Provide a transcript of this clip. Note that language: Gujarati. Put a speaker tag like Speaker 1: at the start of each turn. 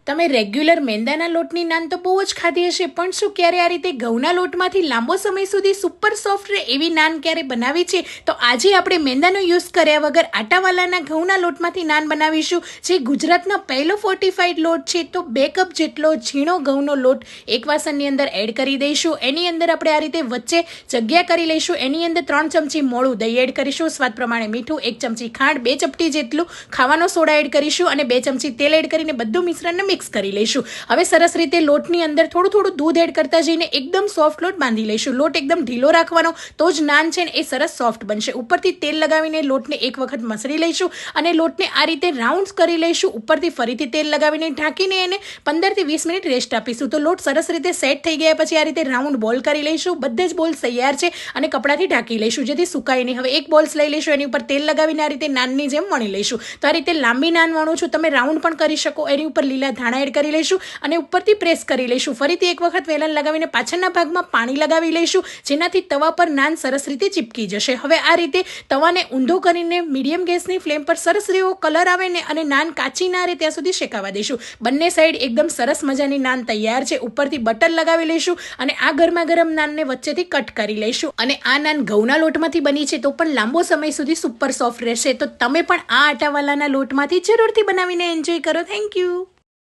Speaker 1: તમે રેગ્યુલર મેંદાના લોટની નાન તો બહુ જ ખાધી હશે, પણ શું ક્યારે આ રીતે ઘઉંના લોટમાંથી લાંબો સમય સુધી સુપર સોફ્ટ રહે એવી નાન ક્યારે બનાવી છે? તો આજે આપણે મેંદાનો યુઝ કર્યા વગર આટાવાલાના ઘઉંના લોટમાંથી નાન બનાવીશું, જે ગુજરાતનો પહેલો ફોર્ટિફાઈડ લોટ છે. તો 2 કપ જેટલો ઝીણો ઘઉંનો લોટ એક વાસણની અંદર એડ કરી દઈશું. એની અંદર આપણે આ રીતે વચ્ચે જગ્યા કરી લઈશું. એની અંદર 3 ચમચી મોળું દહીં એડ કરીશું, સ્વાદ પ્રમાણે મીઠું, 1 ચમચી ખાંડ, 2 ચપટી જેટલું ખાવાનો સોડા એડ કરીશું અને 2 ચમચી તેલ એડ કરીને બધું મિશ્રણને મિક્સ કરી લઈશું. હવે સરસ રીતે લોટની અંદર થોડું દૂધ એડ કરતા જઈને એકદમ સોફ્ટ લોટ બાંધી લઈશું. લોટ એકદમ ઢીલો રાખવાનો, તો જ નાન છે ને એ સરસ સોફ્ટ બનશે. ઉપરથી તેલ લગાવીને લોટને એક વખત મસળી લઈશું અને લોટને આ રીતે રાઉન્ડ્સ કરી લઈશું. ઉપરથી ફરીથી તેલ લગાવીને ઢાંકીને એને 15 થી 20 મિનિટ રેસ્ટ આપીશું. તો લોટ સરસ રીતે સેટ થઈ ગયા પછી આ રીતે રાઉન્ડ બોલ કરી લઈશું. બધે જ બોલ્સ તૈયાર છે અને કપડાથી ઢાંકી લઈશું, જેથી સુકાય નહીં. હવે એક બોલ્સ લઈ લઈશું, એની ઉપર તેલ લગાવીને આ રીતે નાનની જેમ વણી લઈશું. તો આ રીતે લાંબી નાન વણું છું, તમે રાઉન્ડ પણ કરી શકો. એની ઉપર લીલા ધાણા એડ કરી લઈશું અને ઉપરથી પ્રેસ કરી લઈશું. ફરીથી એક વખત વેલણ લગાવીને પાછળના ભાગમાં પાણી લગાવી લઈશું, જેનાથી તવા પર નાન સરસ રીતે ચીપકી જશે. હવે આ રીતે તવાને ઊંધો કરીને મીડિયમ ગેસની ફ્લેમ પર સરસ એવો કલર આવે ને અને નાન કાચી ના રહે ત્યાં સુધી શેકાવા દઈશું. બંને સાઈડ એકદમ સરસ મજાની નાન તૈયાર છે. ઉપરથી બટર લગાવી લઈશું અને આ ગરમા ગરમ નાનને વચ્ચેથી કટ કરી લઈશું. અને આ નાન ઘઉંના લોટમાંથી બની છે, તો પણ લાંબો સમય સુધી સુપર સોફ્ટ રહેશે. તો તમે પણ આ આટાવાલાના લોટમાંથી જરૂરથી બનાવીને એન્જોય કરો. Thank you.